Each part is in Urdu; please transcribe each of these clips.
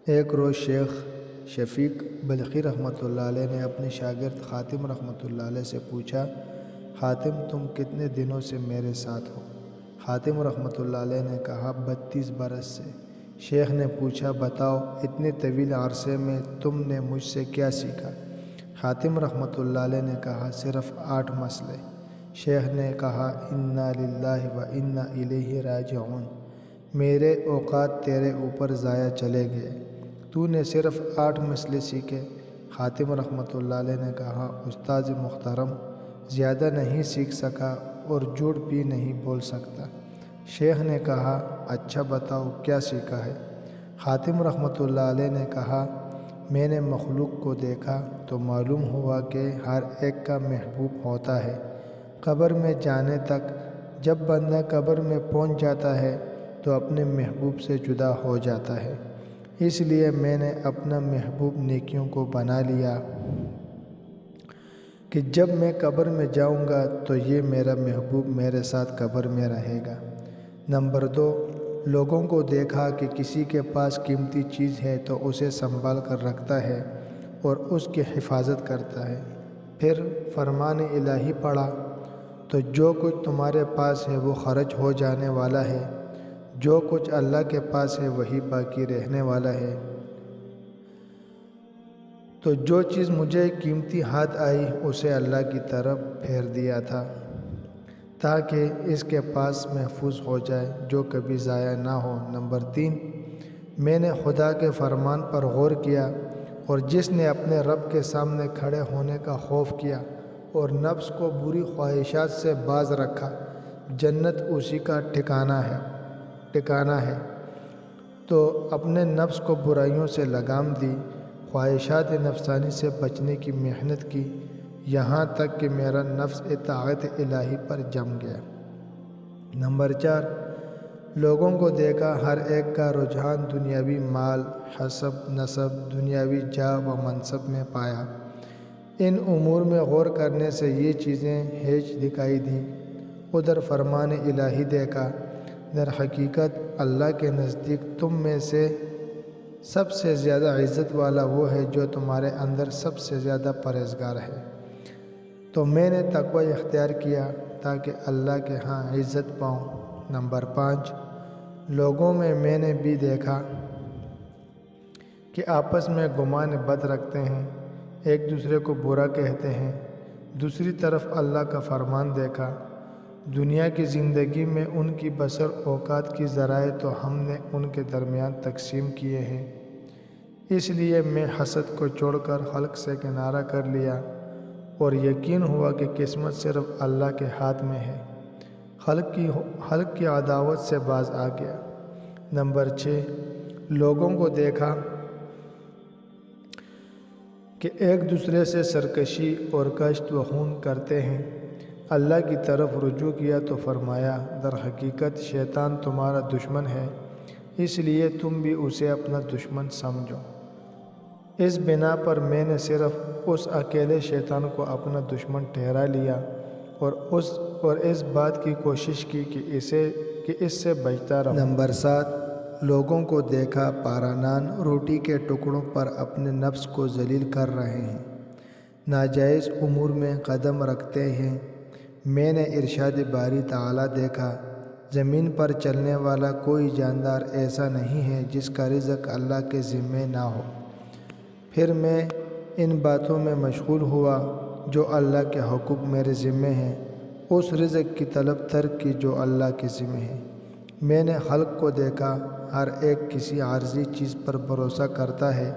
ایک روز شیخ شفیق بلخی رحمۃ اللہ علیہ نے اپنے شاگرد خاتم رحمۃ اللہ علیہ سے پوچھا، خاتم تم کتنے دنوں سے میرے ساتھ ہو؟ خاتم رحمۃ اللہ علیہ نے کہا 32 برس سے۔ شیخ نے پوچھا بتاؤ اتنے طویل عرصے میں تم نے مجھ سے کیا سیکھا؟ خاتم رحمۃ اللہ علیہ نے کہا صرف 8 مسئلے۔ شیخ نے کہا انا للہ و انا الیہ راجعون، میرے اوقات تیرے اوپر ضائع چلے گئے، تو نے صرف 8 مسئلے سیکھے۔ خاتم رحمۃ اللہ علیہ نے کہا استاذ محترم زیادہ نہیں سیکھ سکا اور جھوٹ بھی نہیں بول سکتا۔ شیخ نے کہا اچھا بتاؤ کیا سیکھا ہے؟ خاتم رحمۃ اللہ علیہ نے کہا میں نے مخلوق کو دیکھا تو معلوم ہوا کہ ہر ایک کا محبوب ہوتا ہے قبر میں جانے تک۔ جب بندہ قبر میں پہنچ جاتا ہے تو اپنے محبوب سے جدا ہو جاتا ہے، اس لیے میں نے اپنا محبوب نیکیوں کو بنا لیا کہ جب میں قبر میں جاؤں گا تو یہ میرا محبوب میرے ساتھ قبر میں رہے گا۔ نمبر 2، لوگوں کو دیکھا کہ کسی کے پاس قیمتی چیز ہے تو اسے سنبھال کر رکھتا ہے اور اس کی حفاظت کرتا ہے۔ پھر فرمان الہی پڑھا تو جو کچھ تمہارے پاس ہے وہ خرچ ہو جانے والا ہے، جو کچھ اللہ کے پاس ہے وہی باقی رہنے والا ہے۔ تو جو چیز مجھے قیمتی ہاتھ آئی اسے اللہ کی طرف پھیر دیا تھا تاکہ اس کے پاس محفوظ ہو جائے جو کبھی ضائع نہ ہو۔ نمبر 3، میں نے خدا کے فرمان پر غور کیا اور جس نے اپنے رب کے سامنے کھڑے ہونے کا خوف کیا اور نفس کو بری خواہشات سے باز رکھا، جنت اسی کا ٹھکانہ ہے۔ تو اپنے نفس کو برائیوں سے لگام دی، خواہشات نفسانی سے بچنے کی محنت کی، یہاں تک کہ میرا نفس اطاعت الہی پر جم گیا۔ نمبر 4، لوگوں کو دیکھا ہر ایک کا رجحان دنیاوی مال، حسب، نسب، دنیاوی جاہ و منصب میں پایا۔ ان امور میں غور کرنے سے یہ چیزیں ہیچ دکھائی دیں۔ ادھر فرمان الہی دیکھا، در حقیقت اللہ کے نزدیک تم میں سے سب سے زیادہ عزت والا وہ ہے جو تمہارے اندر سب سے زیادہ پرہیزگار ہے۔ تو میں نے تقوی اختیار کیا تاکہ اللہ کے ہاں عزت پاؤں۔ نمبر 5، لوگوں میں نے بھی دیکھا کہ آپس میں گمان بد رکھتے ہیں، ایک دوسرے کو برا کہتے ہیں۔ دوسری طرف اللہ کا فرمان دیکھا، دنیا کی زندگی میں ان کی بسر اوقات کی ذرائع تو ہم نے ان کے درمیان تقسیم کیے ہیں، اس لیے میں حسد کو چھوڑ کر خلق سے کنارہ کر لیا اور یقین ہوا کہ قسمت صرف اللہ کے ہاتھ میں ہے، خلق کی عداوت سے باز آ گیا۔ نمبر 6، لوگوں کو دیکھا کہ ایک دوسرے سے سرکشی اور کشت و خون کرتے ہیں، اللہ کی طرف رجوع کیا تو فرمایا در حقیقت شیطان تمہارا دشمن ہے، اس لیے تم بھی اسے اپنا دشمن سمجھو۔ اس بنا پر میں نے صرف اس اکیلے شیطان کو اپنا دشمن ٹھہرا لیا اور اس بات کی کوشش کی کہ اس سے بچتا رہوں۔ نمبر 7، لوگوں کو دیکھا پارانان روٹی کے ٹکڑوں پر اپنے نفس کو ذلیل کر رہے ہیں، ناجائز امور میں قدم رکھتے ہیں۔ میں نے ارشاد باری تعالیٰ دیکھا، زمین پر چلنے والا کوئی جاندار ایسا نہیں ہے جس کا رزق اللہ کے ذمے نہ ہو۔ پھر میں ان باتوں میں مشغول ہوا جو اللہ کے حقوق میرے ذمے ہیں، اس رزق کی طلب ترک کی جو اللہ کے ذمے ہے۔ میں نے خلق کو دیکھا، ہر ایک کسی عارضی چیز پر بھروسہ کرتا ہے،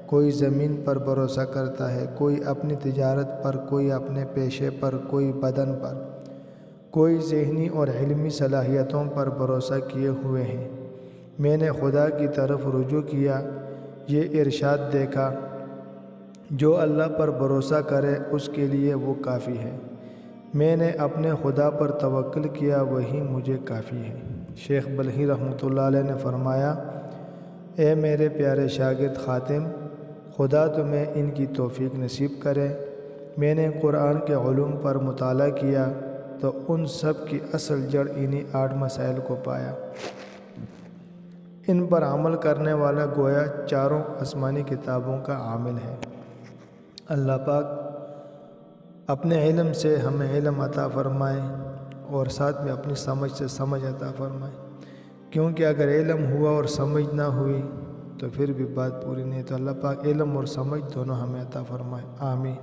کوئی زمین پر بھروسہ کرتا ہے، کوئی اپنی تجارت پر، کوئی اپنے پیشے پر، کوئی بدن پر، کوئی ذہنی اور علمی صلاحیتوں پر بھروسہ کیے ہوئے ہیں۔ میں نے خدا کی طرف رجوع کیا، یہ ارشاد دیکھا جو اللہ پر بھروسہ کرے اس کے لیے وہ کافی ہے۔ میں نے اپنے خدا پر توکل کیا، وہی مجھے کافی ہے۔ شیخ بلخی رحمۃ اللہ علیہ نے فرمایا اے میرے پیارے شاگرد خاتم، خدا تمہیں ان کی توفیق نصیب کرے۔ میں نے قرآن کے علوم پر مطالعہ کیا تو ان سب کی اصل جڑ انہی 8 مسائل کو پایا۔ ان پر عمل کرنے والا گویا چاروں آسمانی کتابوں کا عامل ہے۔ اللہ پاک اپنے علم سے ہمیں علم عطا فرمائے اور ساتھ میں اپنی سمجھ سے سمجھ عطا فرمائے، کیونکہ اگر علم ہوا اور سمجھ نہ ہوئی تو پھر بھی بات پوری نہیں۔ تو اللہ پاک علم اور سمجھ دونوں ہمیں عطا فرمائے، آمین۔